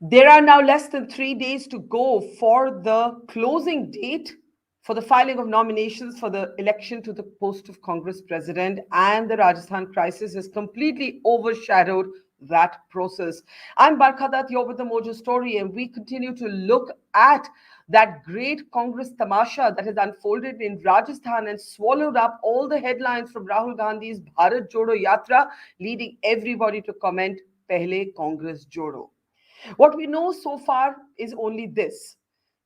There are now less than 3 days to go for the closing date for the filing of nominations for the election to the post of Congress president, and the Rajasthan crisis has completely overshadowed that process. I'm Barkha Dutt, you're with the Mojo Story, and we continue to look at that great Congress tamasha that has unfolded in Rajasthan and swallowed up all the headlines from Rahul Gandhi's Bharat Jodo Yatra, leading everybody to comment, Pehle Congress Jodo. What we know so far is only this: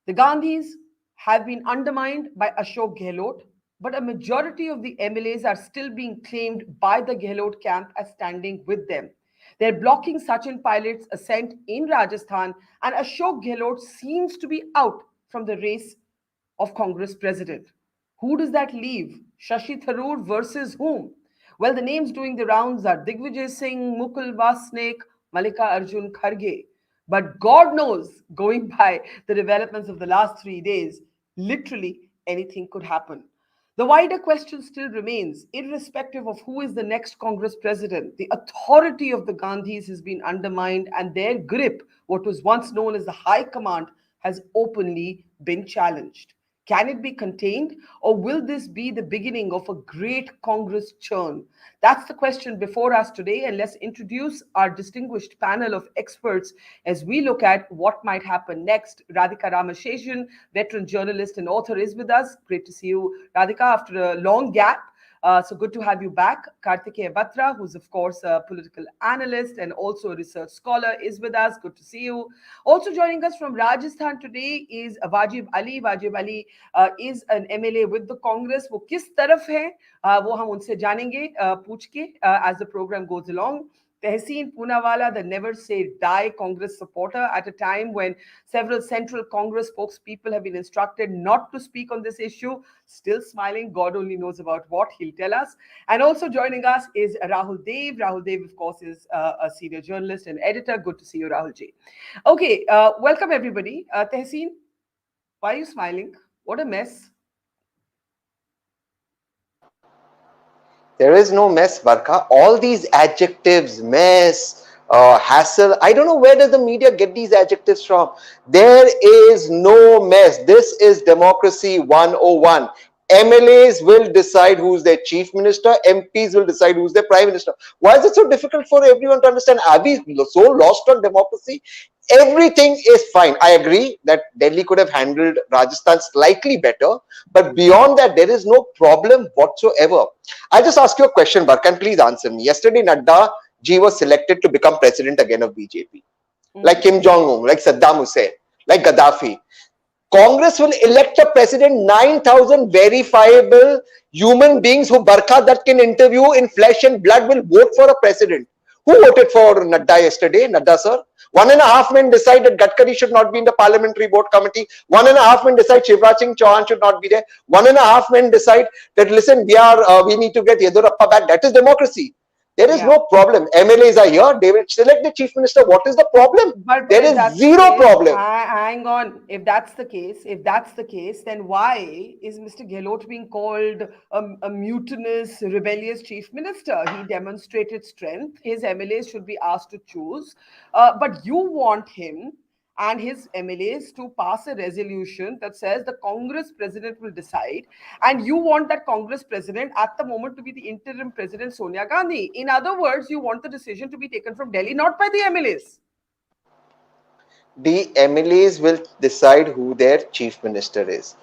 the Gandhis have been undermined by Ashok Gehlot, but a majority of the MLAs are still being claimed by the Gehlot camp as standing with them. They're blocking Sachin Pilot's ascent in Rajasthan, and Ashok Gehlot seems to be out from the race of Congress president. Who does that leave? Shashi Tharoor versus whom? Well, the names doing the rounds are Digvijay Singh, Mukul Vasnik, Malika Arjun Kharge. But God knows, going by the developments of the last 3 days, literally anything could happen. The wider question still remains: irrespective of who is the next Congress president, the authority of the Gandhis has been undermined, and their grip, what was once known as the High Command, has openly been challenged. Can it be contained, or will this be the beginning of a great Congress churn? That's the question before us today, and let's introduce our distinguished panel of experts as we look at what might happen next. Radhika Ramaseshan, veteran journalist and author, is with us. Great to see you, Radhika, after a long gap. So good to have you back. Kartikeya Batra, who's of course a political analyst and also a research scholar, is with us. Good to see you. Also joining us from Rajasthan today is Wajib Ali. Wajib Ali is an MLA with the Congress. वो किस तरफ है वो हम उनसे जानेंगे पूछ के as the program goes along. Tehseen, Poonawalla, the never say die Congress supporter, at a time when several central Congress spokespeople have been instructed not to speak on this issue, still smiling. God only knows about what, he'll tell us. And also joining us is Rahul Dev. Rahul Dev, of course, is a senior journalist and editor. Good to see you, Rahul Ji. Okay, welcome everybody. Tehseen, why are you smiling? What a mess. There is no mess, Barkha. All these adjectives, mess, hassle, I don't know where does the media get these adjectives from. There is no mess. This is democracy 101. MLAs will decide who's their chief minister. MPs will decide who's their prime minister. Why is it so difficult for everyone to understand? Are we so lost on democracy? Everything is fine. I agree that Delhi could have handled Rajasthan slightly better, but beyond that, there is no problem whatsoever. I'll just ask you a question, Barkan, please answer me. Yesterday, Nadda ji was selected to become president again of BJP. Like Kim Jong-un, like Saddam Hussein, like Gaddafi. Congress will elect a president, 9,000 verifiable human beings who Barkha Dutt can interview in flesh and blood will vote for a president. Who voted for Nadda yesterday? Nadda sir? 1.5 men decide that Gadkari should not be in the parliamentary board committee. 1.5 men decide Shivraj Singh Chauhan should not be there. 1.5 men decide that, listen, we need to get Yedurappa back. That is democracy. There is no problem. MLAs are here. They will select the chief minister. What is the problem? But there is zero problem. Hang on. If that's the case, then why is Mr. Gehlot being called a mutinous, rebellious chief minister? He demonstrated strength. His MLAs should be asked to choose. But you want him and his MLAs to pass a resolution that says the Congress president will decide, and you want that Congress president at the moment to be the interim president, Sonia Gandhi. In other words, you want the decision to be taken from Delhi, not by the MLAs. The MLAs will decide who their chief minister is.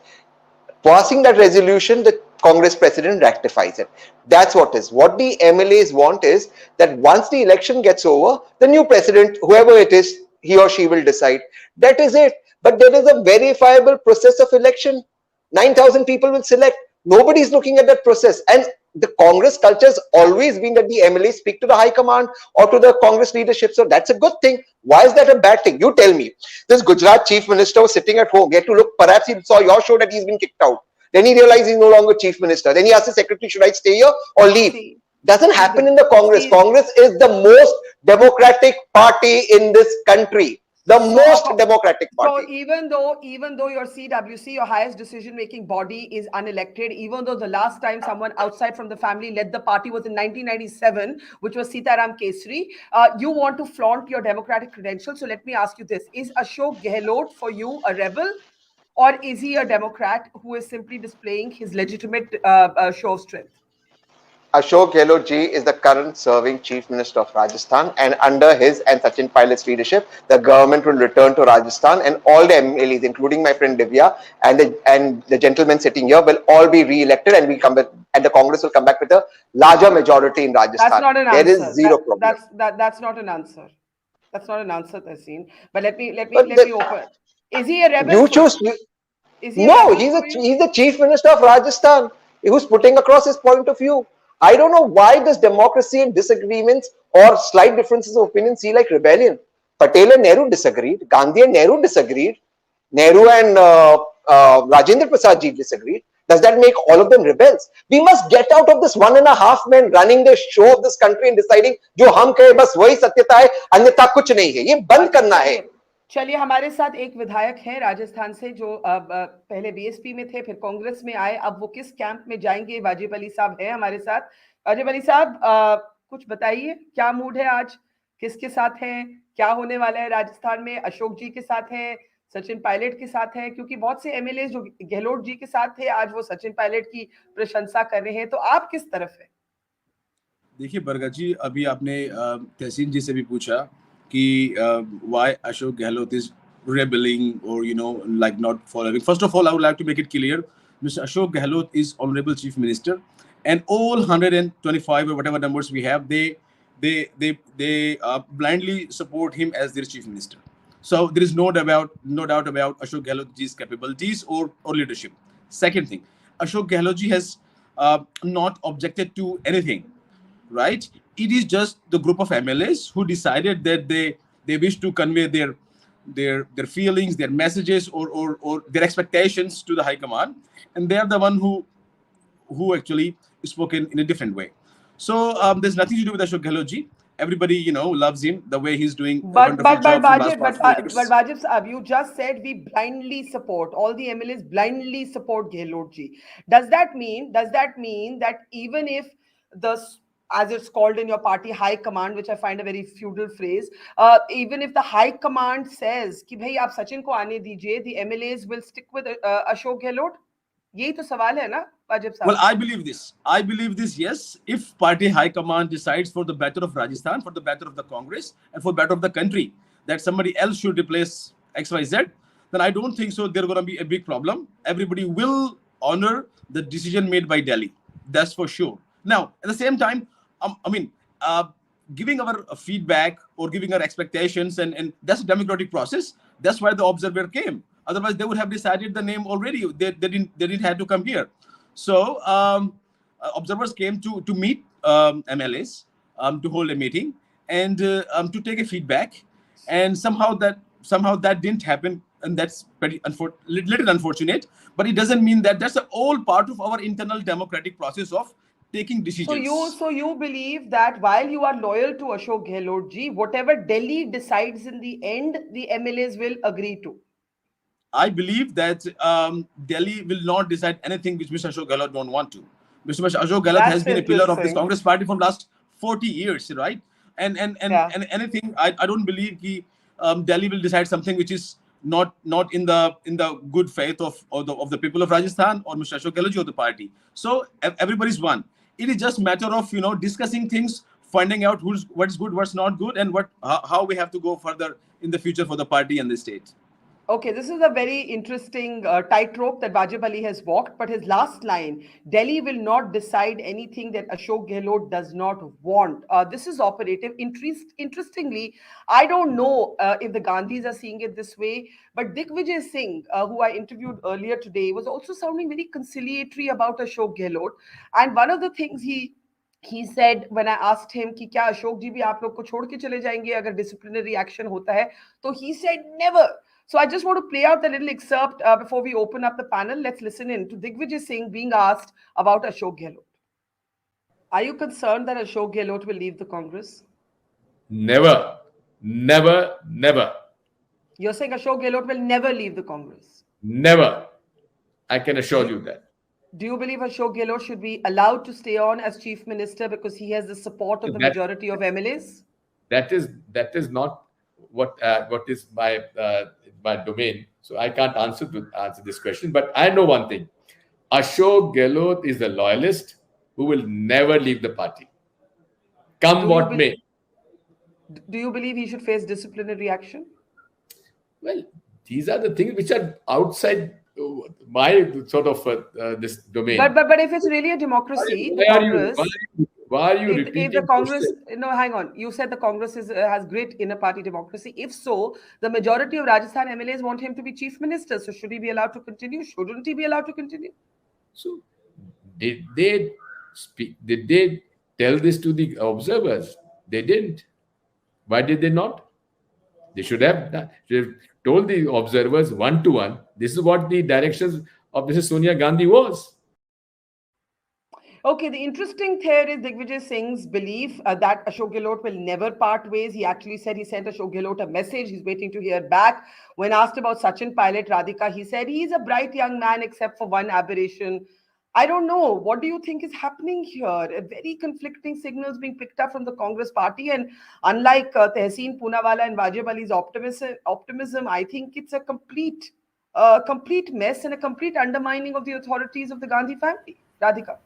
Passing that resolution, the Congress president rectifies it. That's what is. What the MLAs want is that once the election gets over, the new president, whoever it is, he or she will decide. That is it. But there is a verifiable process of election. 9,000 people will select. Nobody is looking at that process. And the Congress culture has always been that the MLAs speak to the High Command or to the Congress leadership. So that's a good thing. Why is that a bad thing? You tell me. This Gujarat chief minister was sitting at home. Get to look. Perhaps he saw your show that he's been kicked out. Then he realized he's no longer chief minister. Then he asked the secretary, should I stay here or leave? Doesn't happen in the Congress. Congress is the most democratic party in this country. The So, most democratic so party. even though your CWC, your highest decision making body, is unelected, even though the last time someone outside from the family led the party was in 1997, which was Sitaram Kesri, you want to flaunt your democratic credentials. So let me ask you this: is Ashok Gehlot for you a rebel, or is he a Democrat who is simply displaying his legitimate show of strength? Ashok Gehlot ji is the current serving Chief Minister of Rajasthan, and under his and Sachin Pilot's leadership, the government will return to Rajasthan, and all the MLAs, including my friend Divya and the gentleman sitting here, will all be re-elected, and we come back, and the Congress will come back with a larger majority in That's Rajasthan. not an There is answer. zero problem. That's not an answer. That's not an answer, Tehseen. But But let me open. Is he a rebel you for you? choose. Is he a No, rebel for you? he's the chief minister of Rajasthan who's putting across his point of view. I don't know why does democracy and disagreements or slight differences of opinion see like rebellion. Patel and Nehru disagreed. Gandhi and Nehru disagreed. Nehru and Rajendra Prasad ji disagreed. Does that make all of them rebels? We must get out of this 1.5 men running the show of this country and deciding जो हम कहे बस वही सत्यता है अन्यथा कुछ नहीं है. ये बंद अच्छा, करना है. चलिए हमारे साथ एक विधायक है राजस्थान से जो पहले बीएसपी में थे, फिर कांग्रेस में आए, अब वो किस कैंप में जाएंगे? वाजिब अली साहब हैं हमारे साथ। वाजिब अली साहब, कुछ बताइए, क्या मूड है आज, किसके साथ हैं, क्या होने वाला है राजस्थान में? अशोक जी के साथ हैं, सचिन पायलट के साथ हैं, क्योंकि बहुत से एमएलए जो गहलोत जी के साथ थे आज वो सचिन पायलट की प्रशंसा कर रहे हैं, तो आप किस तरफ है? देखिए बरगत जी, अभी आपने तहसीन जी से भी पूछा कि why Ashok Gehlot is rebelling or like not following. First of all, I would like to make it clear, Mr. Ashok Gehlot is Honorable Chief Minister, and all 125 or whatever numbers we have, they blindly support him as their Chief Minister. So there is no doubt about Ashok Gehlot ji's capabilities or leadership. Second thing, Ashok Gehlot ji has not objected to anything, right? It is just the group of MLAs who decided that they wish to convey their feelings, their messages, or their expectations to the High Command, and they are the one who actually spoken in a different way. So there's nothing to do with Ashok Gehlot ji. Everybody loves him the way he's doing a wonderful job for the last past 4 years. But Wajib Saab, you just said we blindly support, all the MLAs blindly support Gehlot ji. Does that mean that even if the, as it's called in your party, high command, which I find a very feudal phrase, even if the high command says कि भाई आप सचिन को आने दीजिए, the MLAs will stick with Ashok Gehlot? यही तो सवाल है ना वाजिब साहब? Well, I believe this, yes. If party high command decides for the better of Rajasthan, for the better of the Congress, and for the better of the country, that somebody else should replace XYZ, then I don't think so there's going to be a big problem. Everybody will honor the decision made by Delhi. That's for sure. Now, at the same time, giving our feedback or giving our expectations, and that's a democratic process. That's why the observer came. Otherwise, they would have decided the name already. They didn't have to come here. So observers came to meet MLAs, to hold a meeting and to take a feedback, and somehow that didn't happen, and that's little unfortunate. But it doesn't mean that that's all part of our internal democratic process of taking decisions. So you believe that while you are loyal to Ashok Gehlot ji, whatever Delhi decides in the end, the MLAs will agree to? I believe that Delhi will not decide anything which Mr. Ashok Gehlot don't want to. Mr. Ashok Gehlot has been a pillar of this Congress party for the last 40 years, right? And anything, I don't believe Delhi will decide something which is not in the good faith of the people of Rajasthan or Mr. Ashok Gehlot or the party. So everybody's one. It is just matter of discussing things, finding out what's good, what's not good, and how we have to go further in the future for the party and the state. Okay, this is a very interesting tightrope that Wajib Ali has walked, but his last line, Delhi will not decide anything that Ashok Gehlot does not want. This is operative. Interestingly, I don't know if the Gandhis are seeing it this way, but Digvijay Singh, who I interviewed earlier today, was also sounding very conciliatory about Ashok Gehlot. And one of the things he said when I asked him कि क्या अशोक जी भी आप लोग को छोड़ के चले जाएंगे अगर disciplinary action होता है, तो he said never. So I just want to play out the little excerpt before we open up the panel. Let's listen in to Digvijay Singh being asked about Ashok Gehlot. Are you concerned that Ashok Gehlot will leave the Congress? Never, never, never. You're saying Ashok Gehlot will never leave the Congress. Never. I can assure Do, you that. do you believe Ashok Gehlot should be allowed to stay on as chief minister because he has the support of the That majority of MLAs? that is not what is my domain. So I can't answer this question. But I know one thing: Ashok Gehlot is a loyalist who will never leave the party, come Do you what be, may. do you believe he should face disciplinary action? Well, these are the things which are outside my sort of this domain. But if it's really a democracy, the Why are you why, Congress, why are you if the repeating Congress, questions? no, hang on, you said the Congress has great inner party democracy. If so, the majority of Rajasthan MLAs want him to be chief minister. So should he be allowed to continue? Shouldn't he be allowed to continue? So did they speak? Did they tell this to the observers? They didn't. Why did they not? They should have done. Should have told the observers one to one. This is what the directions of Mrs. Sonia Gandhi was. Okay, the interesting there is Digvijay Singh's belief that Ashok Gehlot will never part ways. He actually said he sent Ashok Gehlot a message. He's waiting to hear back. When asked about Sachin Pilot, Radhika, he said he's a bright young man except for one aberration. I don't know. What do you think is happening here? Very conflicting signals being picked up from the Congress party. And unlike Tehseen, Poonawalla, and Wajib Ali's optimism, I think it's a complete mess and a complete undermining of the authorities of the Gandhi family. Radhika.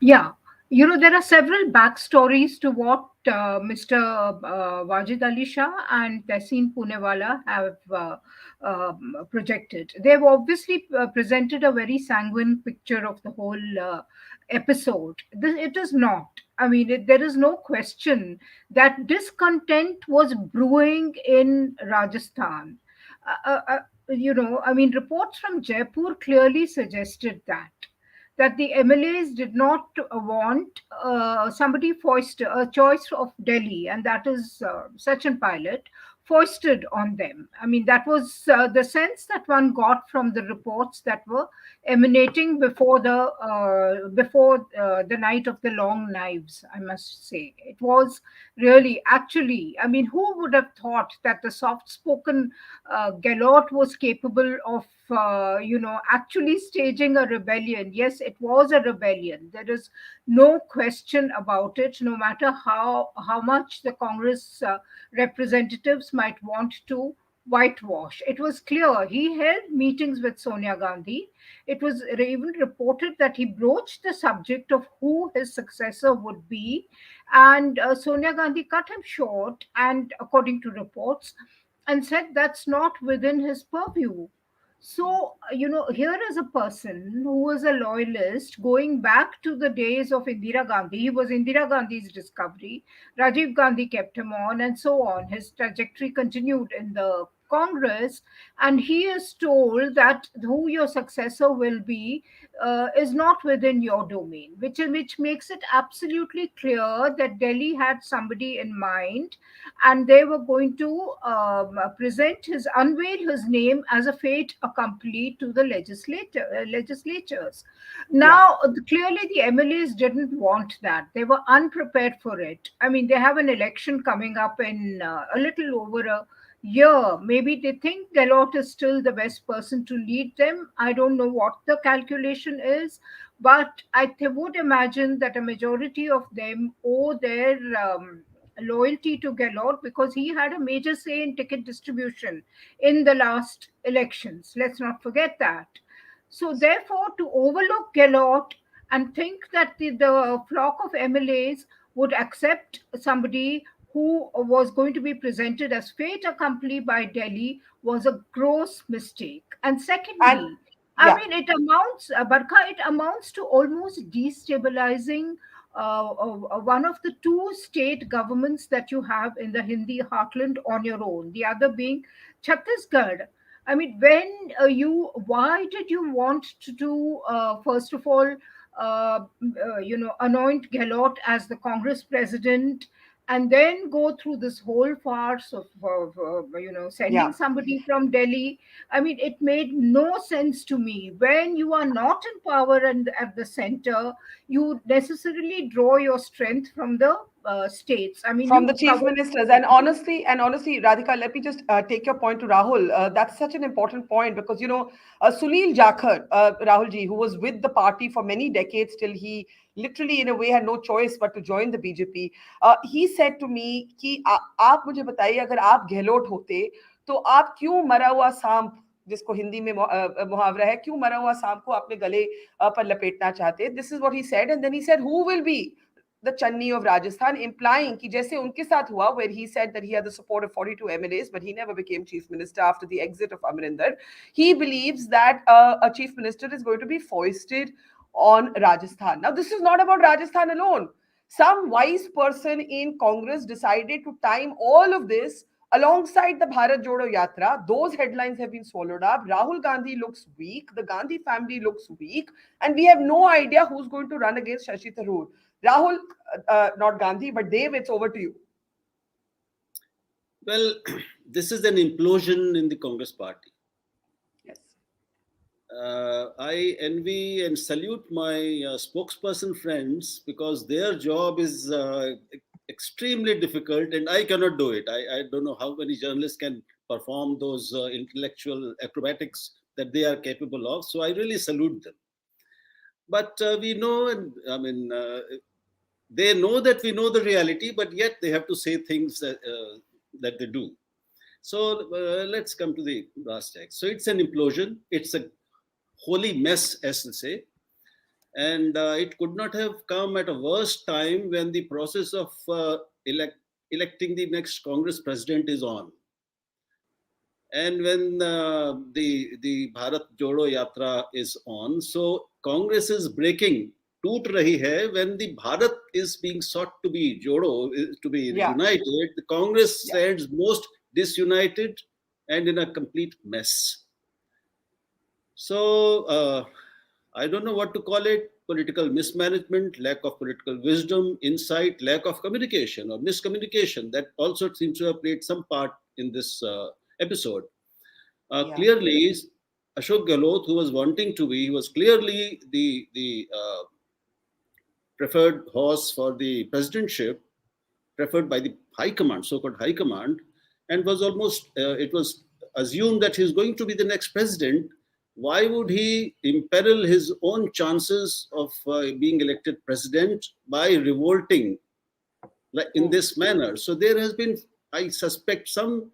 Yeah, there are several backstories to what Mr. Wajid Ali Shah and Tehseen Poonawalla have projected. They've obviously presented a very sanguine picture of the whole episode. It is not. I mean, there is no question that discontent was brewing in Rajasthan. I mean, reports from Jaipur clearly suggested that the MLAs did not want somebody foisted a choice of Delhi, and that is Sachin Pilot, foisted on them. I mean, that was the sense that one got from the reports that were emanating before the night of the long knives. I must say, it was really actually. I mean, who would have thought that the soft-spoken Gehlot was capable of actually staging a rebellion? Yes, it was a rebellion. There is no question about it, no matter how much the Congress representatives might want to whitewash. It was clear he held meetings with Sonia Gandhi. It was even reported that he broached the subject of who his successor would be, and Sonia Gandhi cut him short, and according to reports, and said that's not within his purview. So, here is a person who was a loyalist going back to the days of Indira Gandhi. He was Indira Gandhi's discovery. Rajiv Gandhi kept him on, and so on. His trajectory continued in the Congress, and he is told that who your successor will be is not within your domain, which makes it absolutely clear that Delhi had somebody in mind, and they were going to unveil his name as a fait accompli to the legislatures. Yeah. Now, clearly, the MLAs didn't want that. They were unprepared for it. I mean, they have an election coming up in a little over a year. Maybe they think Gehlot is still the best person to lead them. I don't know what the calculation is, but would imagine that a majority of them owe their loyalty to Gehlot because he had a major say in ticket distribution in the last elections. Let's not forget that. So, therefore, to overlook Gehlot and think that the flock of MLAs would accept somebody who was going to be presented as fait accompli by Delhi was a gross mistake. And And secondly, I yeah, mean, Barkha, it amounts to almost destabilizing one of the two state governments that you have in the Hindi heartland on your own, the other being Chhattisgarh. I mean, why did you want to do, first of all, anoint Gehlot as the Congress president, and then go through this whole farce of sending yeah. somebody from Delhi? I mean, it made no sense to me. When you are not in power and at the center, you necessarily draw your strength from the states. I mean, From the you chief covered. ministers. And honestly, Radhika, let me just take your point to Rahul. That's such an important point because, Sunil Jakhar, Rahul ji, who was with the party for many decades till he literally, in a way, had no choice but to join the BJP. He said to me कि आप मुझे बताइए अगर आप गहलोत होते तो आप क्यों मरा हुआ सांप जिसको हिंदी में मुहावरा है क्यों मरा हुआ सांप को अपने गले पर लपेटना चाहते. This is what he said, and then he said who will be the Channi of Rajasthan, implying कि जैसे उनके साथ हुआ, where he said that he had the support of 42 MLAs, but he never became chief minister after the exit of Amrinder. He believes that a chief minister is going to be foisted on Rajasthan. Now, this is not about Rajasthan alone. Some wise person in Congress decided to time all of this alongside the Bharat Jodo Yatra. Those headlines have been swallowed up. Rahul Gandhi looks weak. The Gandhi family looks weak. And we have no idea who's going to run against Shashi Tharoor. Rahul, not Gandhi, but Dev, it's over to you. Well, this is an implosion in the Congress party. Yes. I envy and salute my spokesperson friends because their job is extremely difficult and I cannot do it. I don't know how many journalists can perform those intellectual acrobatics that they are capable of. So I really salute them. But we know, and I mean, they know that we know the reality, but yet they have to say things that they do. So let's come to the brass tacks. So it's an implosion. It's a holy mess, as they say. And it could not have come at a worse time when the process of electing the next Congress president is on. And when the Bharat Jodo Yatra is on, so Congress is breaking, toot rahi hai, when the Bharat is being sought to be Jodo, to be united, the Congress stands most disunited and in a complete mess. So I don't know what to call it: political mismanagement, lack of political wisdom, insight, lack of communication or miscommunication. That also seems to have played some part in this episode. Clearly, Ashok Gehlot, who was wanting to be, he was clearly the preferred horse for the presidentship, preferred by the high command, so-called high command, and was almost, it was assumed that he's going to be the next president. Why would he imperil his own chances of being elected president by revolting in this manner? So there has been, I suspect, some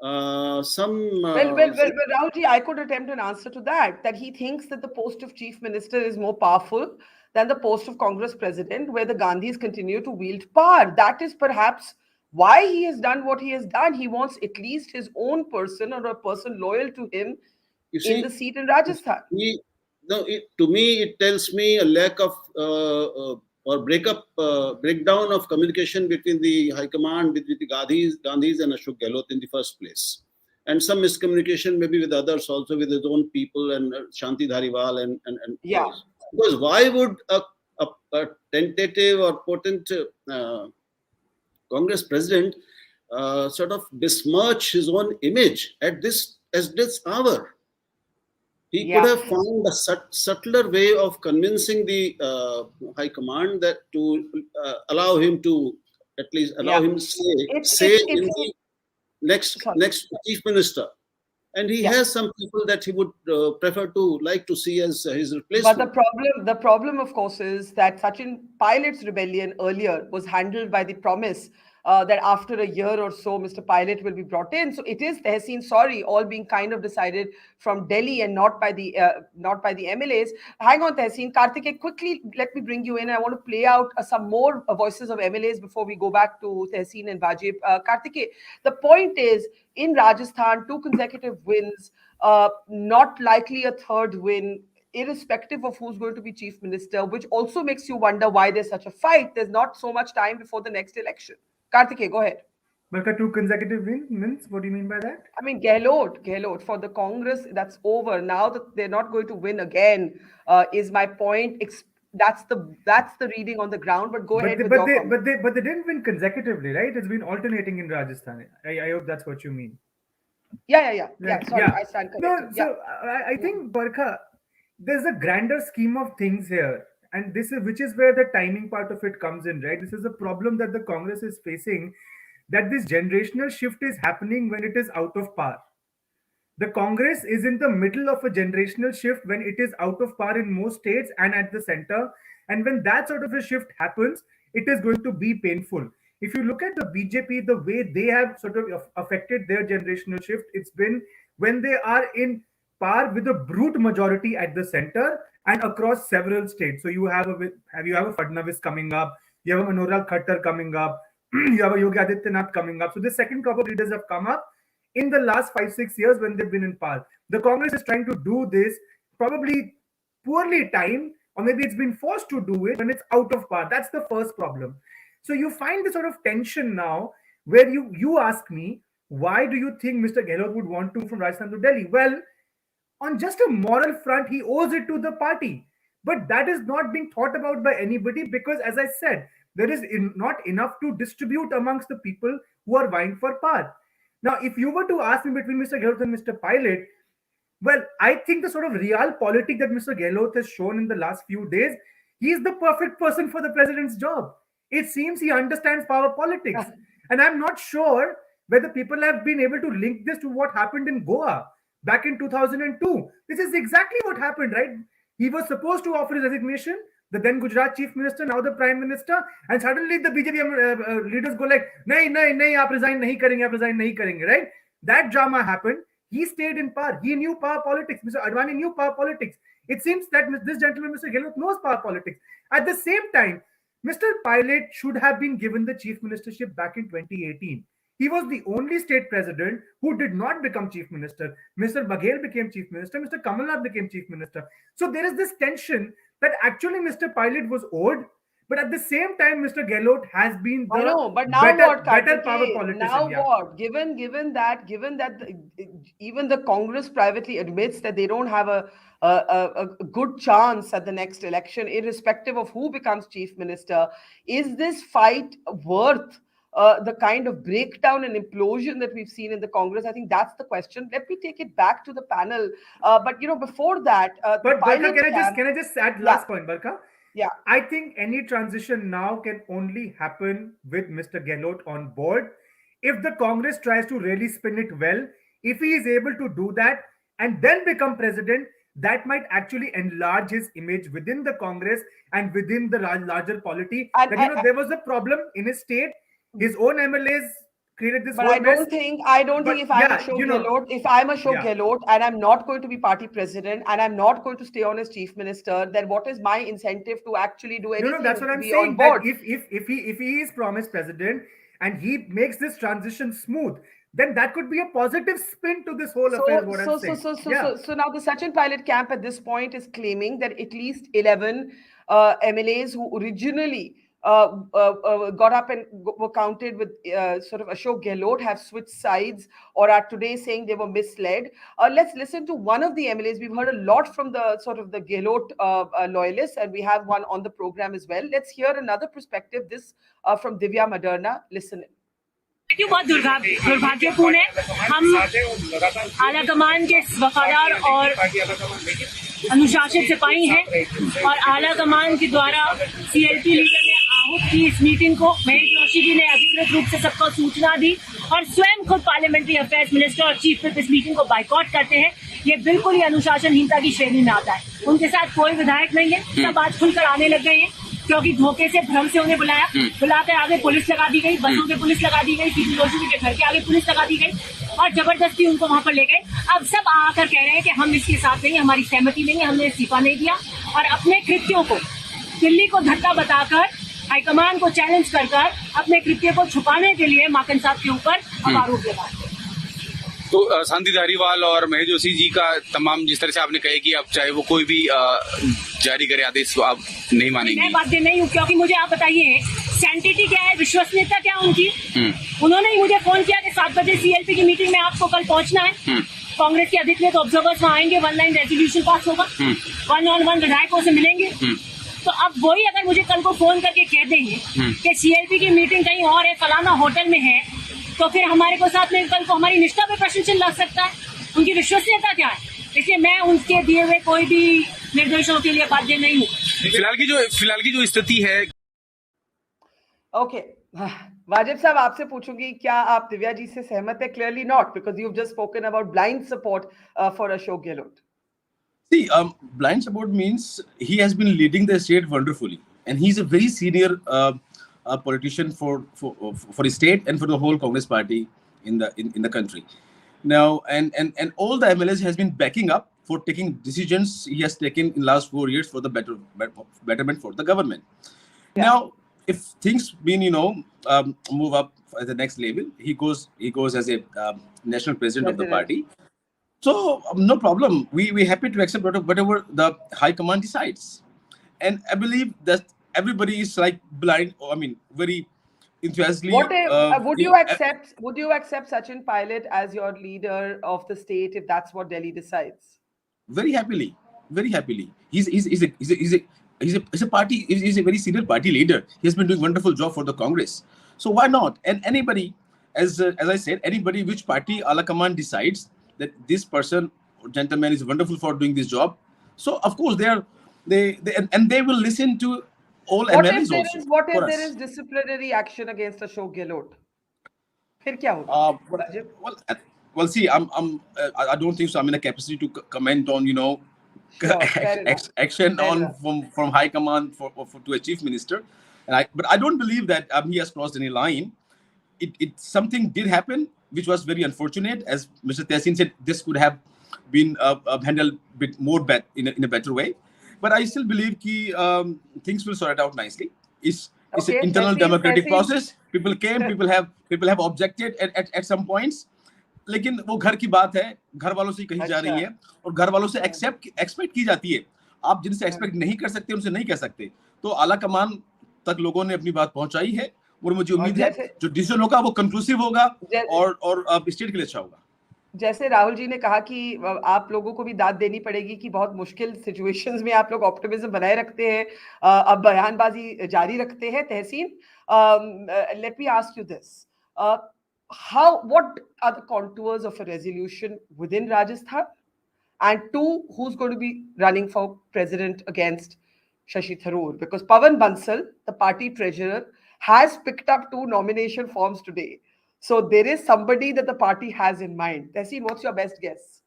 well, Rahulji, I could attempt an answer to that. That he thinks that the post of chief minister is more powerful than the post of Congress president, where the Gandhis continue to wield power. That is perhaps why he has done what he has done. He wants at least his own person or a person loyal to him in the seat in Rajasthan. To me, it tells me a lack of or breakdown of communication between the high command, between the Gandhis and Ashok Gehlot in the first place, and some miscommunication maybe with others, also with his own people and Shanti Dhariwal and those. Because why would a tentative or potent Congress president sort of besmirch his own image at this hour? He could have found a subtler way of convincing the high command that to allow him to at least him say in the next chief minister. And he has some people that he would like to see as his replacement. But the problem, of course, is that Sachin Pilot's rebellion earlier was handled by the promise that after a year or so, Mr. Pilot will be brought in. So it is Tehseen, all being kind of decided from Delhi and not by the MLAs. Hang on, Tehseen. Kartikeya, quickly, let me bring you in. I want to play out some more voices of MLAs before we go back to Tehseen and Wajib. Kartikeya, the point is, in Rajasthan, 2 consecutive wins, not likely a third win, irrespective of who's going to be chief minister, which also makes you wonder why there's such a fight. There's not so much time before the next election. Kartikeya, go ahead. Barkha, 2 consecutive wins? What do you mean by that? I mean, Gehlot for the Congress, that's over. Now that they're not going to win again, is my point. That's the reading on the ground. But go ahead. But they didn't win consecutively, right? It's been alternating in Rajasthan. I hope that's what you mean. Yeah. Sorry, I stand corrected. No, so I think, Barkha, there's a grander scheme of things here. and this is which is where the timing part of it comes in, right? This is a problem that the Congress is facing, that this generational shift is happening when it is out of power. The Congress is in the middle of a generational shift when it is out of power in most states and at the center. And when that sort of a shift happens, it is going to be painful. If you look at the BJP, the way they have sort of affected their generational shift, it's been when they are in power with a brute majority at the center and across several states. So you have a Fadnavis coming up, you have a Manohar Khattar coming up, you have a Yogi Adityanath coming up. So the second crop of leaders have come up in the last 5-6 years when they've been in power. The Congress is trying to do this, probably poorly timed, or maybe it's been forced to do it when it's out of power. That's the first problem. So you find this sort of tension now where you ask me, why do you think Mr. Gehlot would want to move from Rajasthan to Delhi? Well, on just a moral front, he owes it to the party. But that is not being thought about by anybody because, as I said, there is not enough to distribute amongst the people who are vying for power. Now, if you were to ask me between Mr. Gehlot and Mr. Pilot, well, I think the sort of realpolitik that Mr. Gehlot has shown in the last few days, he is the perfect person for the president's job. It seems he understands power politics. And I'm not sure whether people have been able to link this to what happened in Goa back in 2002. This is exactly what happened, right? He was supposed to offer his resignation, the then Gujarat chief minister, now the prime minister, and suddenly the BJP leaders go like, nahi, aap resign nahi karenge, right? That drama happened. He stayed in power. He knew power politics. Mr. Advani knew power politics. It seems that this gentleman, Mr. Gehlot, knows power politics. At the same time, Mr. Pilot should have been given the chief ministership back in 2018. He was the only state president who did not become chief minister. Mr. Baghel became chief minister. Mr. Kamalnath became chief minister. So there is this tension that actually Mr. Pilot was owed, but at the same time, Mr. Gehlot has been the but now better power politician. Now what? Given that even the Congress privately admits that they don't have a good chance at the next election, irrespective of who becomes chief minister, is this fight worth the kind of breakdown and implosion that we've seen in the Congress? I think that's the question. Let me take it back to the panel. But before that, but Barkha, can I just add last point, Barkha? Yeah, I think any transition now can only happen with Mr. Gehlot on board. If the Congress tries to really spin it well, if he is able to do that and then become president, that might actually enlarge his image within the Congress and within the larger polity. There was a problem in his state. His own MLAs created this. But I don't think if I'm Ashok Gehlot and I'm not going to be party president and I'm not going to stay on as chief minister, then what is my incentive to actually do anything? No, that's what I'm saying. That if he is promised president and he makes this transition smooth, then that could be a positive spin to this whole affair. So now the Sachin Pilot camp at this point is claiming that at least 11 MLAs who originally got up and were counted with sort of Ashok Gehlot have switched sides or are today saying they were misled. Let's listen to one of the MLAs. We've heard a lot from the sort of the Gehlot loyalists, and we have one on the program as well. Let's hear another perspective. This from Divya Maderna. Listen in. क्यों बहुत दुर्भाग्यपूर्ण है। हम आला कमान के वफादार और अनुशासित सिपाही हैं और आला कमान के द्वारा सीएलपी लीडर ने आहूत की इस मीटिंग को महेश जोशी जी ने अधिकृत रूप से सबको सूचना दी और स्वयं खुद पार्लियामेंट्री अफेयर्स मिनिस्टर और चीफ विप इस मीटिंग को बाइकआउट करते हैं। ये बिल्कुल ही अनुशासनहीनता की श्रेणी में आता है। उनके साथ कोई विधायक नहीं है, सब आज खुलकर आने लग गए हैं क्योंकि धोखे से भ्रम से उन्हें बुलाकर आगे पुलिस लगा दी गई, बसों पे पुलिस लगा दी गई, सीपी जोशी जी के घर के आगे पुलिस लगा दी गई और जबरदस्ती उनको वहां पर ले गए। अब सब आकर कह रहे हैं कि हम इसके साथ नहीं, हमारी सहमति नहीं है, हमने इस्तीफा नहीं दिया और अपने कृत्यों को दिल्ली को धक्का बताकर हाईकमान को चैलेंज कर अपने कृत्य को छुपाने के लिए माकन साहब के ऊपर अब आरोप लगा। तो शांति धारीवाल और महेश जोशी जी का तमाम जिस तरह से आपने कहे कि अब चाहे वो कोई भी जारी करे आदेश तो आप नहीं मानेंगे? मैं बात नहीं हूँ क्योंकि मुझे आप बताइए सैंटिटी क्या है, विश्वसनीयता क्या उनकी। उन्होंने ही मुझे फोन किया कि 7 बजे सीएलपी की मीटिंग में आपको कल पहुंचना है। कांग्रेस के अधिकृत ऑब्जर्वर्स वहां आएंगे, 1 लाइन रेजोल्यूशन पास होगा, 1-on-1 विधायकों से मिलेंगे। तो अब वही अगर मुझे कल को फोन करके कह देंगे कि सीएलपी की मीटिंग कहीं और है, फलाना होटल में है, तो फिर हमारे को साथ में कल को हमारी निष्ठा पे प्रश्न चिन्ह लग सकता है। उनकी विश्वसनीयता क्या है? इसलिए मैं उनके दिए हुए कोई भी निर्देशों के लिए बाध्य नहीं हूँ। फिलहाल की जो स्थिति है। ओके, वाजिब साहब आपसे पूछूंगी, क्या आप दिव्या जी से सहमत है? Clearly not, because you have just spoken about blind support for Ashok Gehlot. See, blind support means he has been leading the state wonderfully, and he's a very senior politician for the state and for the whole Congress party in the country. Now, and all the MLAs has been backing up for taking decisions he has taken in last 4 years for the betterment for the government. Yeah. Now, if things been move up at the next level, he goes as a national president of the party. So no problem. We happy to accept whatever the high command decides, and I believe that everybody is like blind. I mean, very enthusiastically. Would you accept Sachin Pilot as your leader of the state if that's what Delhi decides? Very happily, very happily. He's a party. He's a very senior party leader. He has been doing wonderful job for the Congress. So why not? And anybody, as I said, anybody which party a la command decides that this person or gentleman is wonderful for doing this job, so of course they will listen to all MLAs also. What if there is disciplinary action against Ashok Gehlot? फिर क्या होगा? Well, see, I don't think so. I'm in a capacity to comment on action from high command to a chief minister, but I don't believe that he has crossed any line. Something did happen which was very unfortunate. As Mr. Tehseen said, this could have been handled a bit more in a better way. But I still believe that things will sort it out nicely. It's an internal democratic process. People came, people have objected at some points. लेकिन वो घर की बात है, घर वालों से कही जा रही है और घर वालों से एक्सपेक्ट की जाती है. आप जिनसे एक्सपेक्ट नहीं कर सकते उनसे नहीं कह सकते. तो आला कमान तक लोगों ने अपनी बात पहुंचाई है और मुझे उम्मीद है जो डिसीजन होगा वो कंक्लूसिव होगा और स्टेट के लिए अच्छा होगा. जैसे राहुल जी ने कहा कि आप लोगों को भी दाद देनी पड़ेगी कि बहुत मुश्किल सिचुएशंस में आप लोग ऑप्टिमिज्म बनाए रखते हैं, अब बयानबाजी जारी रखते हैं. Tahseen, let me ask you this, what are the contours of a resolution within Rajasthan? And two, who's going to be running for president against Shashi Tharoor? Because Pawan Bansal, the party treasurer, has picked up 2 nomination forms today. So there is somebody that the party has in mind. Tehseen, what's your best guess?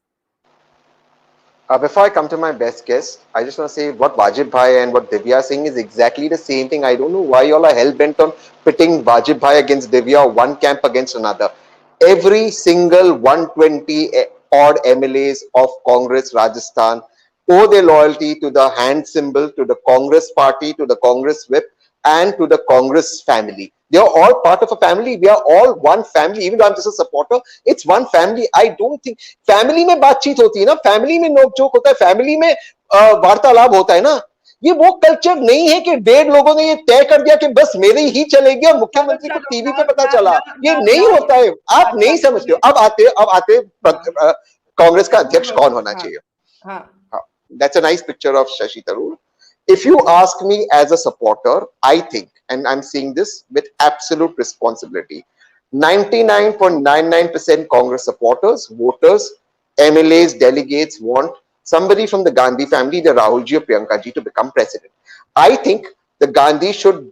Before I come to my best guess, I just want to say what Wajib Bhai and what Divya are saying is exactly the same thing. I don't know why you all are hell-bent on pitting Wajib Bhai against Divya, one camp against another. Every single 120 odd MLAs of Congress Rajasthan owe their loyalty to the hand symbol, to the Congress party, to the Congress whip, and to the Congress family. They are all part of a family. We are all one family. Even though I'm just a supporter, it's one family. I don't think family में बातचीत होती है ना, family में नोक-झोंक होता है, family में वार्तालाप होता है ना. ये वो कल्चर नहीं है कि 1.5 लोगों ने ये तय कर दिया कि बस मेरे ही चलेगी और मुख्यमंत्री को टीवी पे पता चला. ये नहीं होता है. आप नहीं समझते हो. अब आते कांग्रेस का अध्यक्ष कौन होना चाहिए. That's a nice picture of Shashi Tharoor. If you ask me as a supporter, I think, and I'm saying this with absolute responsibility, 99.99% Congress supporters, voters, MLAs, delegates want somebody from the Gandhi family, the Rahul ji or Priyanka ji, to become president. I think the Gandhi should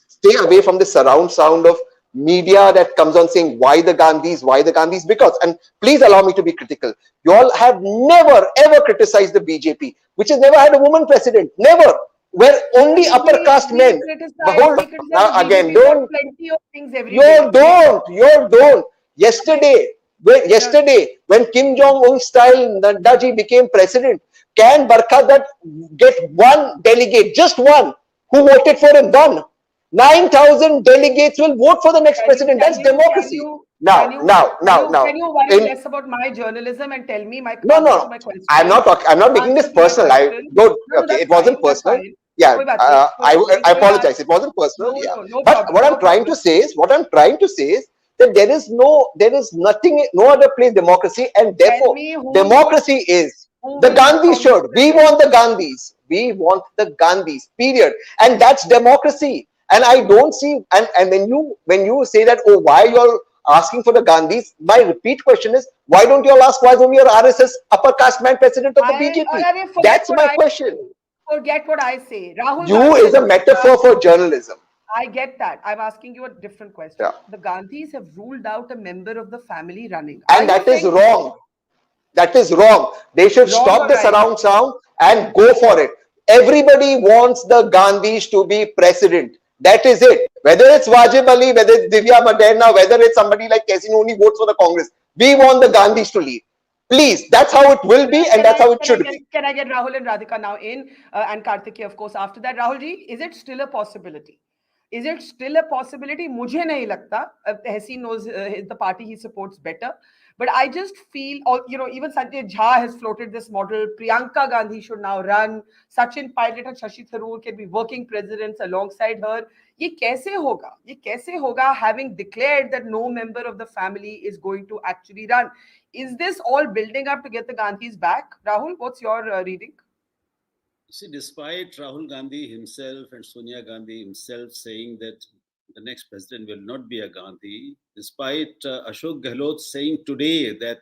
stay away from the surround sound of media that comes on saying why the Gandhis, because, and please allow me to be critical, you all have never ever criticized the BJP, which has never had a woman president, never, where only upper caste men. Now again, don't. Yesterday, when Kim Jong-un style Nadda ji became president, can Barkha Dutt get one delegate, just one, who voted for him? One. 9,000 delegates will vote for the next president. That's democracy. Now. Can you worry less about my journalism and tell me my question? I'm not making this personal. It wasn't personal. Yeah, I apologize. It wasn't personal. But what I'm trying to say is that there is nothing, no other place democracy, and therefore democracy is the Gandhis should. We want the Gandhis. We want the Gandhis. Period. And that's democracy. And I don't see, and when you say that, oh, why you all asking for the Gandhis. My repeat question is, why don't you all ask why is only your RSS upper caste man president of the BJP? That's my question. Forget what I say. Rahul You Gandhi is a metaphor for journalism. I get that. I'm asking you a different question. Yeah. The Gandhis have ruled out a member of the family running. And that is wrong. That is wrong. They should stop the surround sound and go for it. Everybody wants the Gandhis to be president. That is it. Whether it's Wajib Ali, whether it's Divya Maderna, whether it's somebody like Tehseen who only votes for the Congress, we want the Gandhis to lead. Please, that's how it will be, and that's how it should be. Can I get Rahul and Radhika now in, and Kartikeya, of course, after that? Rahul ji, is it still a possibility? Is it still a possibility? मुझे नहीं लगता. Tehseen knows the party he supports better. But I just feel, even Sanjay Jha has floated this model. Priyanka Gandhi should now run. Sachin Pilot and Shashi Tharoor can be working presidents alongside her. ये कैसे होगा? ये कैसे होगा having declared that no member of the family is going to actually run? Is this all building up to get the Gandhis back? Rahul, what's your reading? See, despite Rahul Gandhi himself and Sonia Gandhi himself saying that the next president will not be a Gandhi, despite Ashok Gehlot saying today that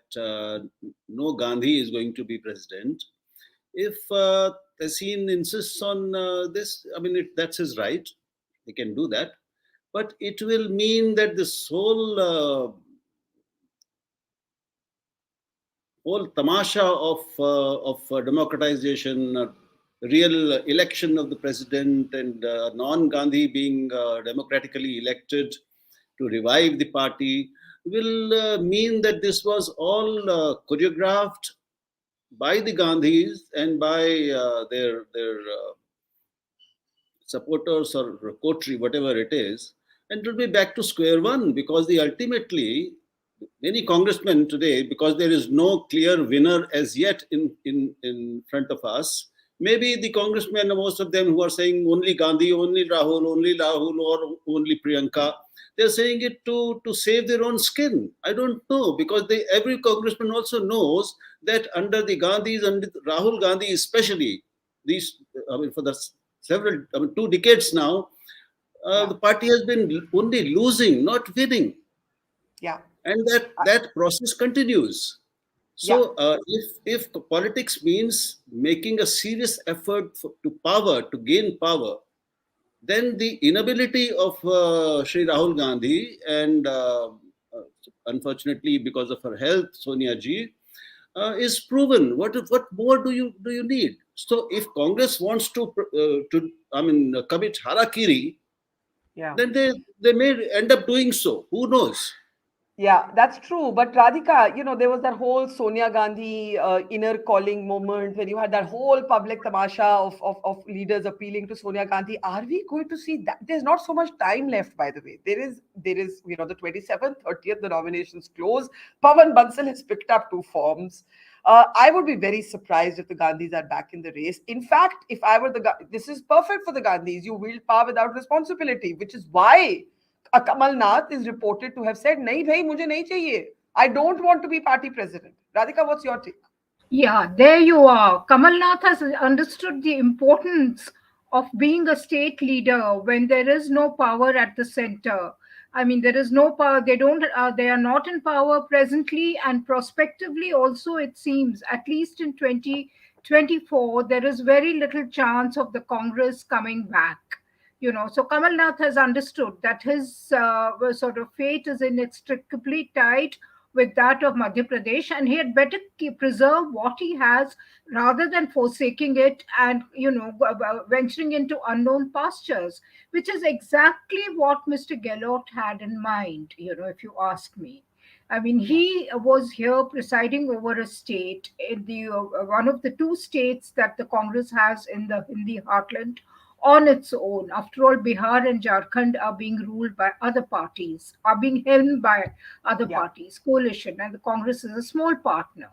no Gandhi is going to be president, if Tehseen insists on this, I mean, that's his right. He can do that. But it will mean that this whole tamasha of democratization, real election of the president and non-Gandhi being democratically elected to revive the party will mean that this was all choreographed by the Gandhis and by their supporters or coterie, whatever it is, and it will be back to square one, because ultimately many congressmen today, because there is no clear winner as yet in front of us, maybe the congressmen, most of them who are saying only Gandhi, only Rahul, or only Priyanka, they're saying it to save their own skin. I don't know, because every congressman also knows that under the Gandhis, under Rahul Gandhi especially, for the several 2 decades now, the party has been only losing, not winning. Yeah. And that process continues. So if politics means making a serious effort to gain power, then the inability of Shri Rahul Gandhi and unfortunately because of her health, Sonia ji, is proven. What more do you need? So if Congress wants to commit harakiri, then they may end up doing so. Who knows? Yeah, that's true. But Radhika, there was that whole Sonia Gandhi inner calling moment when you had that whole public tamasha of leaders appealing to Sonia Gandhi. Are we going to see that? There's not so much time left, by the way. There is the 27th, 30th, the nominations close. Pawan Bansal has picked up 2 forms. I would be very surprised if the Gandhis are back in the race. In fact, if I were this is perfect for the Gandhis. You wield power without responsibility, which is why Kamal Nath is reported to have said, "Nahi bhai, mujhe nahi chahiye. I don't want to be party president." Radhika, what's your take? Yeah, there you are. Kamal Nath has understood the importance of being a state leader when there is no power at the center. I mean, there is no power. They are not in power presently, and prospectively also, it seems, at least in 2024, there is very little chance of the Congress coming back. So Kamal Nath has understood that his sort of fate is inextricably tied with that of Madhya Pradesh, and he had better preserve what he has rather than forsaking it and venturing into unknown pastures, which is exactly what Mr. Gehlot had in mind. If you ask me. I mean, he was here presiding over a state in the one of the 2 states that the Congress has in the heartland on its own. After all, Bihar and Jharkhand are being ruled by other parties, are being held by other parties, coalition, and the Congress is a small partner.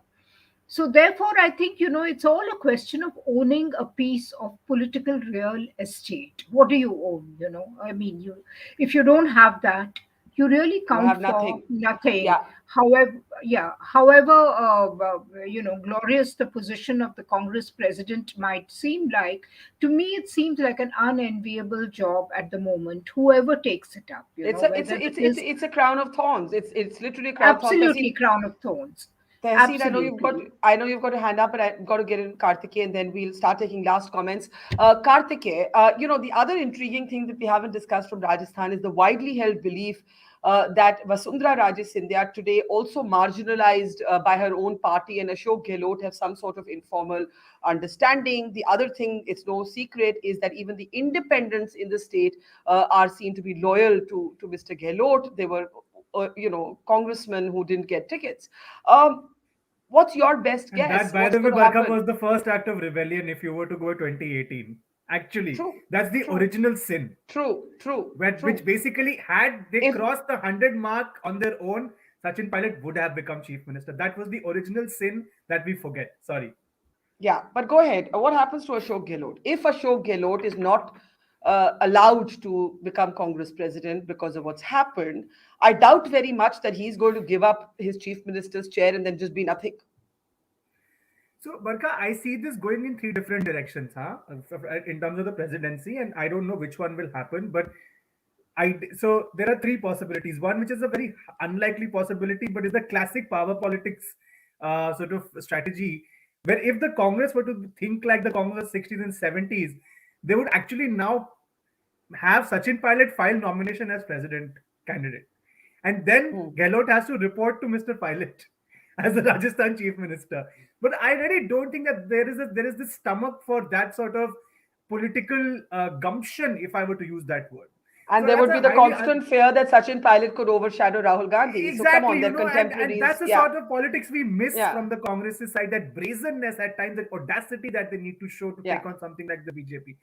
So therefore, I think, it's all a question of owning a piece of political real estate. What do you own? I mean, if you don't have that, You really You count have for nothing. nothing. Yeah. However, glorious the position of the Congress president might seem like, to me it seems like an unenviable job at the moment. Whoever takes it up, It's a it's whether a, it it's it's is it's a crown of thorns. It's literally a crown of thorns. absolutely crown of thorns. Tehseen, Absolutely. I know you've got a hand up, but I've got to get in Kartikeya, and then we'll start taking last comments. Kartikeya, the other intriguing thing that we haven't discussed from Rajasthan is the widely held belief that Vasundhara Raje Scindia, today also marginalized by her own party, and Ashok Gehlot have some sort of informal understanding. The other thing, it's no secret, is that even the independents in the state are seen to be loyal to Mr. Gehlot. They were congressmen who didn't get tickets. What's your best And that, guess? by What's the way, going to Barkha, happen? was the first act of rebellion if you were to go 2018. Actually, True, that's the true, original sin, which true. basically, had they If crossed the 100 mark on their own, Sachin Pilot would have become chief minister. That was the original sin that we forget. Sorry. Yeah, but go ahead. What happens to Ashok Gehlot? If Ashok Gehlot is not allowed to become Congress president because of what's happened, I doubt very much that he's going to give up his chief minister's chair and then just be nothing. So, Barkha, I see this going in three different directions, in terms of the presidency, and I don't know which one will happen, but so there are three possibilities. One, which is a very unlikely possibility, but is the classic power politics sort of strategy, where if the Congress were to think like the Congress of 60s and 70s, they would actually now have Sachin Pilot file nomination as president candidate, and then Gehlot has to report to Mr. Pilot as the Rajasthan chief minister. But I really don't think that there is this stomach for that sort of political gumption, if I were to use that word. And So there that's would a be the highly constant fear that Sachin Pilot could overshadow Rahul Gandhi. So come exactly, on, they're and contemporaries. that's the Yeah, sort of politics we miss yeah, from the Congress's side. That brazenness at times, that audacity that they need to show to yeah. take on something like the BJP.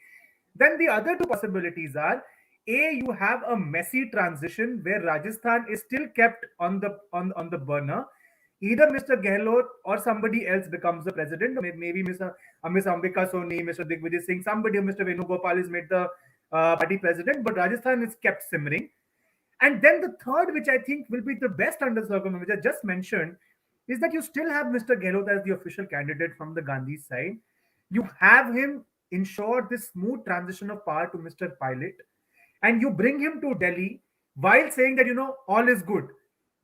Then the other two possibilities are: A, you have a messy transition where Rajasthan is still kept on the burner. Either Mr. Gehlot or somebody else becomes the president. Maybe Ms. Ambika Soni, Mr. Digvijay Singh, somebody, or Mr. Venugopal is made the party president, but Rajasthan is kept simmering. And then the third, which I think will be the best under circumstances, which I just mentioned, is that you still have Mr. Gehlot as the official candidate from the Gandhi side. You have him ensure this smooth transition of power to Mr. Pilot, and you bring him to Delhi while saying that all is good.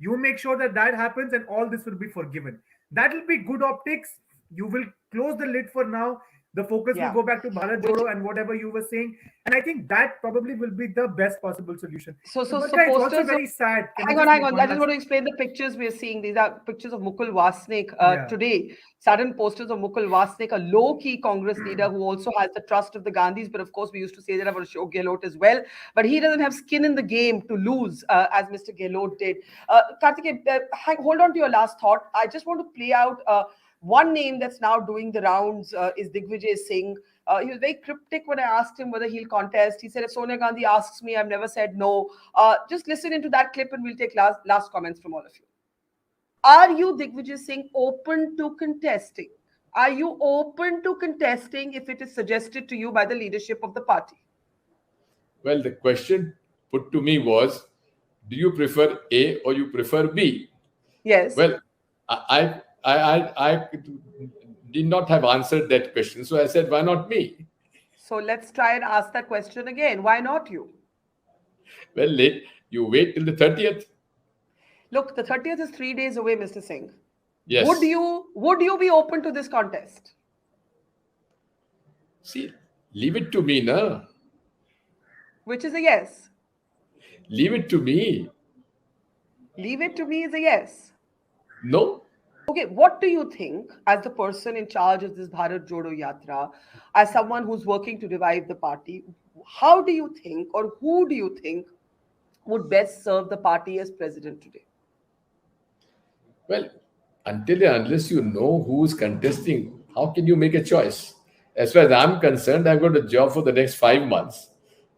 You make sure that that happens, and all this will be forgiven. That will be good optics. You will close the lid for now. The focus will Yeah. go back to Bharat Which Jodo and whatever you were saying. And I think that probably will be the best possible solution. so But so so Barkha, it's also posters of very sad. Can I hang on, just hang make on. I one just last? want to explain the pictures we're seeing. These are pictures of Mukul Wasnik Yeah. today. Sudden posters of Mukul Wasnik, a low-key Congress leader who also has the trust of the Gandhis. But of course, we used to say that about Ashok Gehlot as well. But he doesn't have skin in the game to lose, as Mr. Gehlot did. Kartikeya, hold on to your last thought. I just want to play out one name that's now doing the rounds is Digvijay Singh. He was very cryptic when I asked him whether he'll contest. He said, if Sonia Gandhi asks me, I've never said no. Just listen into that clip and we'll take last comments from all of you. Are you, Digvijay Singh, open to contesting? Are you open to contesting if it is suggested to you by the leadership of the party? Well, the question put to me was, do you prefer A or you prefer B? Yes. Well, I did not have answered that question. So I said, why not me? So let's try and ask that question again. Why not you? Well, you wait till the 30th. Look, the 30th is 3 days away, Mr. Singh. Yes. Would you be open to this contest? See, leave it to me, na. Which is a yes. Leave it to me. Leave it to me is a yes. No. Okay, what do you think, as the person in charge of this Bharat Jodo Yatra, as someone who's working to revive the party, how do you think, or who do you think would best serve the party as president today? Well, until and unless you know who's contesting, how can you make a choice? As far as I'm concerned, I've got a job for the next 5 months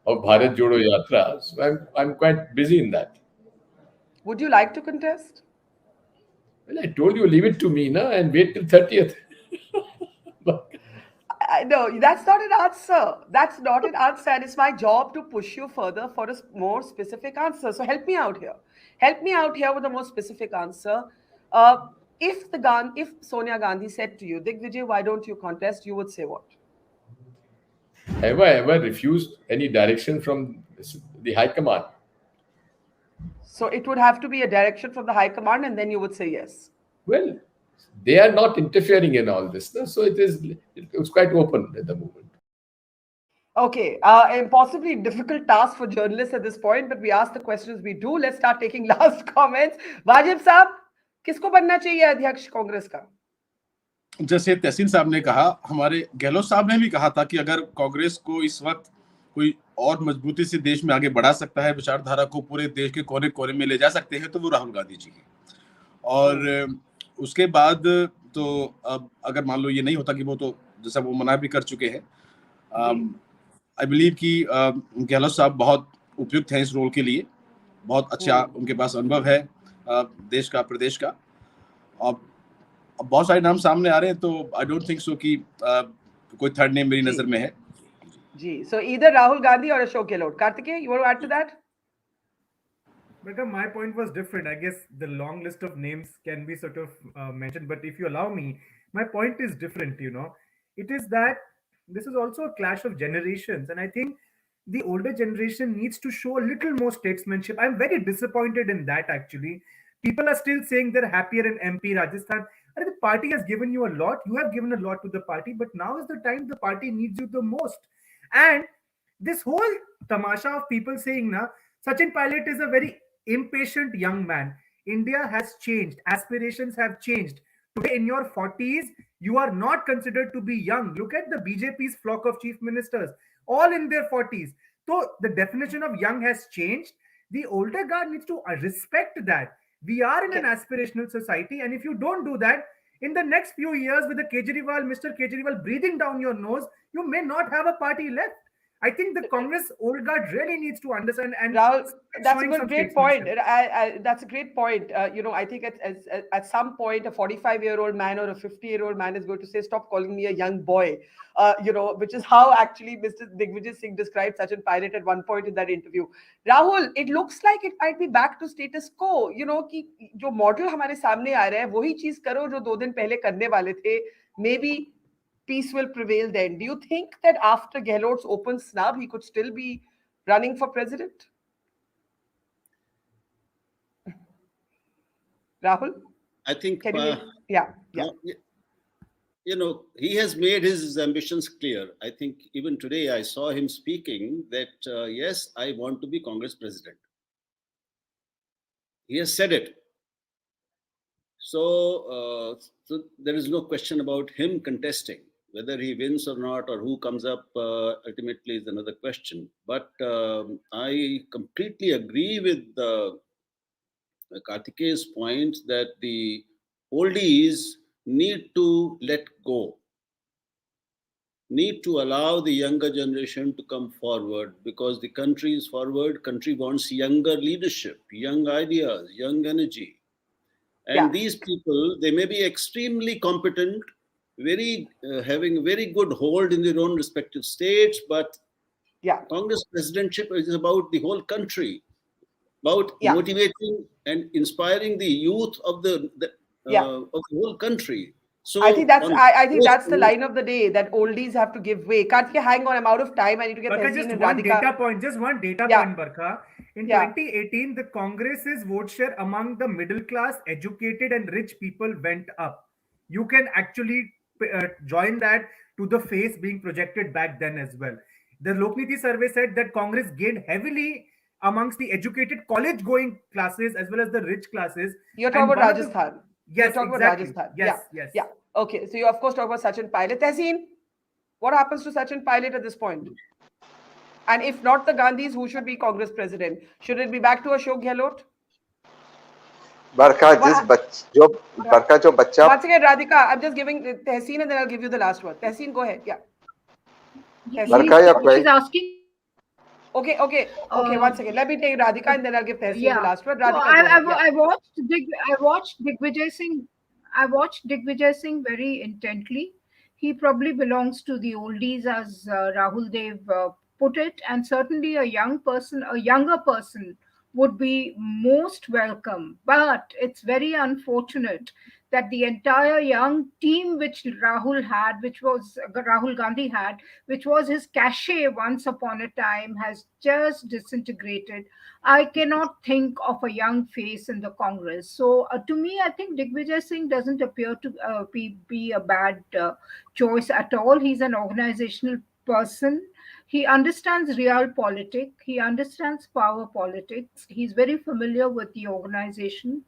of Bharat Jodo Yatra. So I'm quite busy in that. Would you like to contest? Well, I told you, leave it to me, na, and wait till 30th. No, that's not an answer. That's not an answer. And it's my job to push you further for a more specific answer. So help me out here. Help me out here with a more specific answer. Uh, if Sonia Gandhi said to you, Digvijay, why don't you contest? You would say what? Have I ever refused any direction from the High Command? So it would have to be a direction from the High Command, and then you would say yes. Well, they are not interfering in all this, no? So it's quite open at the moment. Okay, impossibly difficult task for journalists at this point, but we ask the questions we do. Let's start taking last comments. Wajib साहब, किसको बनना चाहिए अध्यक्ष कांग्रेस का? जैसे तहसीन साहब ने कहा, हमारे गहलोत साहब ने भी कहा था कि अगर कांग्रेस को इस वक्त कोई और मजबूती से देश में आगे बढ़ा सकता है, विचारधारा को पूरे देश के कोने कोने में ले जा सकते हैं, तो वो राहुल गांधी जी हैं। और उसके बाद तो अब अगर मान लो ये नहीं होता कि वो तो जैसा वो मना भी कर चुके हैं, आई बिलीव कि गहलोत साहब बहुत उपयुक्त हैं इस रोल के लिए, बहुत अच्छा उनके पास अनुभव है देश का, प्रदेश का। अब बहुत सारे नाम सामने आ रहे हैं, तो आई डोंट थिंक सो कि कोई थर्ड नेम मेरी नजर में है। जी, so either Rahul Gandhi or Ashok Gehlot. Kartikeya, you want to add to that? Because my point was different. I guess the long list of names can be sort of mentioned, but if you allow me, my point is different. It is that this is also a clash of generations, and I think the older generation needs to show a little more statesmanship. I'm very disappointed in that, actually. People are still saying they're happier in MP Rajasthan. The party has given you a lot. You have given a lot to the party, but now is the time the party needs you the most. And this whole tamasha of people saying, Sachin Pilot is a very impatient young man. India has changed. Aspirations have changed. Today, in your 40s, you are not considered to be young. Look at the BJP's flock of chief ministers, all in their 40s. So the definition of young has changed. The older guard needs to respect that. We are in an aspirational society, and if you don't do that, in the next few years, with the Mr. Kejriwal breathing down your nose, you may not have a party left. I think the Congress old guard really needs to understand. And Rahul, that's a great point. That's a great point. I think at some point, a 45-year-old man or a 50-year-old man is going to say, "Stop calling me a young boy," which is how actually Mr. Digvijay Singh described Sachin Pilot at one point in that interview. Rahul, it looks like it might be back to status quo. कि जो model हमारे सामने आ रहा है, वही चीज करो जो 2 दिन पहले करने वाले थे. Maybe peace will prevail then. Do you think that after Gehlot's open snub, he could still be running for president? Rahul? I think, yeah. He has made his ambitions clear. I think even today I saw him speaking that, yes, I want to be Congress president. He has said it. So there is no question about him contesting. Whether he wins or not, or who comes up ultimately is another question. But I completely agree with Kartikeya's point that the oldies need to let go, need to allow the younger generation to come forward, because the country is forward. Country wants younger leadership, young ideas, young energy. And these people, they may be extremely competent, having very good hold in their own respective states, but Congress presidentship is about the whole country, about motivating and inspiring the youth of the whole country. So I think that's the line of the day, that oldies have to give way. Kartikeya, hang on, I'm out of time. I need to get Just one data point, Barkha. In 2018, the Congress's vote share among the middle class, educated and rich people went up. You can actually join that to the face being projected back then as well. The Lokniti survey said that Congress gained heavily amongst the educated college-going classes as well as the rich classes. You're talking about Rajasthan. Yes, exactly. Rajasthan. Yes. Yeah. Okay, so you of course talk about Sachin Pilot. Tehseen, what happens to Sachin Pilot at this point? And if not the Gandhis, who should be Congress president? Should it be back to Ashok Gehlot? Barkha, जो बच्चा. Once again, Radhika, I'm just giving Tehseen and then I'll give you the last word. Tehseen, go ahead. Yeah. Barkha, she's asking. Okay. One second. Let me take Radhika and then I'll give Tehseen the last word. Radhika, I watched Digvijay Singh. I watched Digvijay Singh very intently. He probably belongs to the oldies, as Rahul Dev put it, and certainly a younger person would be most welcome. But it's very unfortunate that the entire young team which Rahul Gandhi had, which was his cachet once upon a time, has just disintegrated. I cannot think of a young face in the Congress. So to me, I think Digvijay Singh doesn't appear to be a bad choice at all. He's an organizational person. He understands real politics. He understands power politics. He's very familiar with the organization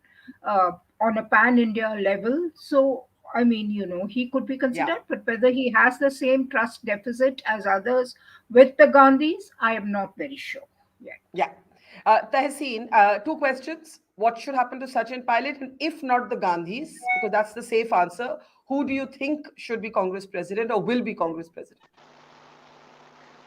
on a pan-India level. So, I mean, he could be considered, but whether he has the same trust deficit as others with the Gandhis, I am not very sure yet. Yeah. Tehseen, two questions. What should happen to Sachin Pilot? And if not the Gandhis, because that's the safe answer, who do you think should be Congress president or will be Congress president?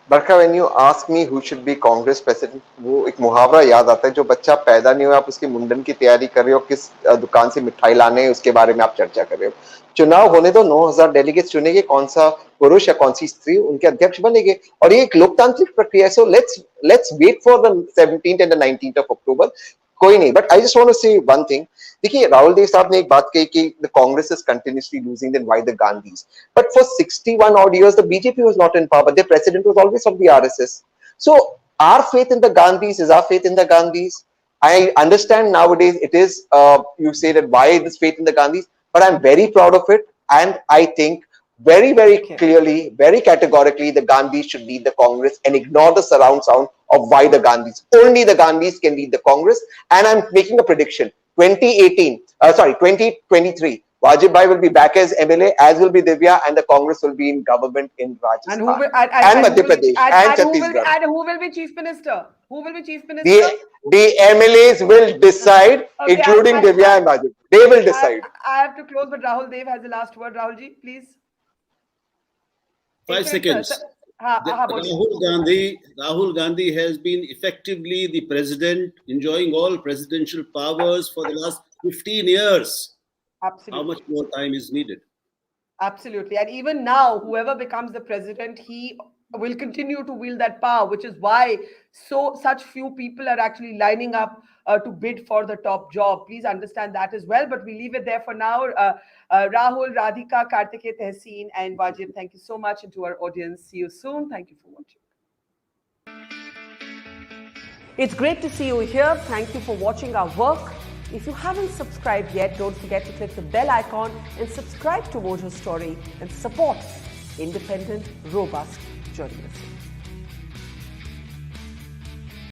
Barkha, when you ask me who should be Congress president, वो एक मुहावरा याद आता है, जो बच्चा पैदा नहीं हुआ आप उसके मुंडन की तैयारी कर रहे हो, किस दुकान से मिठाई लाने हैं उसके बारे में आप चर्चा कर रहे हो. चुनाव होने दो, 9,000 डेलीगेट्स चुनेंगे, कौन सा पुरुष या कौन सी स्त्री उनके अध्यक्ष बनेंगे, और ये एक लोकतांत्रिक प्रक्रिया है. So let's wait for the 17th and the 19th of October. कोई नहीं, but I just want to say one thing. देखिए, राहुल देव साहब ने एक बात कही कि the Congress is continuously losing, then why the Gandhis. But for 61 odd years the BJP was not in power, but their president was always of the RSS. So our faith in the Gandhis is our faith in the Gandhis. I understand nowadays it is you say that why this faith in the Gandhis, but I'm very proud of it, and I think very clearly, very categorically, the Gandhis should lead the Congress and ignore the surround sound of why the Gandhis. Only the Gandhis can lead the Congress, and I'm making a prediction. 2023, Wajib Ali will be back as MLA, as will be Divya, and the Congress will be in government in Rajasthan and Madhya Pradesh and Chhattisgarh. And who will be chief minister? Who will be chief minister? The MLAs will decide, including Divya and Wajib. They will decide. I have to close, but Rahul Dev has the last word. Rahulji, please. 5 seconds. Rahul Gandhi has been effectively the president, enjoying all presidential powers for the last 15 years. Absolutely. How much more time is needed? Absolutely. And even now, whoever becomes the president, he will continue to wield that power, which is why such few people are actually lining up to bid for the top job. Please understand that as well. But we leave it there for now. Rahul, Radhika, Kartikeya, Tehseen, and Wajib, thank you so much. And to our audience, see you soon. Thank you for watching. It's great to see you here. Thank you for watching our work. If you haven't subscribed yet, don't forget to click the bell icon and subscribe to Mojo Story and support independent, robust journalism.